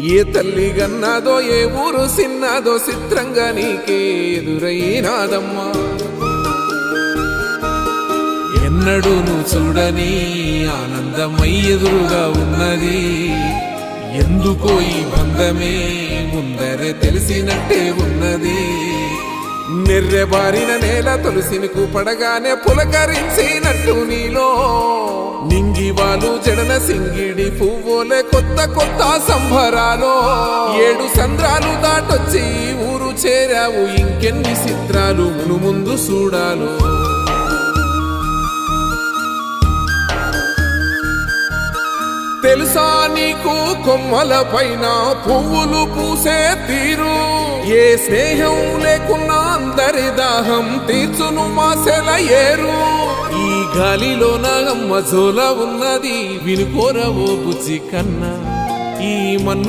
ఏ తల్లి గన్నదో ఏ ఊరు సిన్నదో చిత్రంగా నీకే ఎదురైనాదమ్మా. ఎన్నడూ నువ్వు చూడని ఆనందమై ఎదురుగా ఉన్నది. ఎందుకో ఈ బంధమే ముందరే తెలిసినట్టే ఉన్నది. నెర్రెబారిన నేల తులసినికు పడగానే పులకరించినట్టు నీలో నింగివాలు జడన సింగిడి పువ్వులే కొత్త కొత్త సంభరాలో. 7 సంద్రాలు దాటొచ్చి ఊరు చేరావు, ఇంకెన్ని చిత్రాలు మును ముందు చూడాలో. తెలుసా నీకు కొమ్మల పైన పువ్వులు పూసే తీరు? ఏ స్నేహం లేకున్నా అందరి దాహం తీర్చును మాసెల ఏరు. ఈ గాలిలో నాగమ్మ జోల ఉన్నది, వినుకోరవో బుజ్జి కన్నా. ఈ మన్ను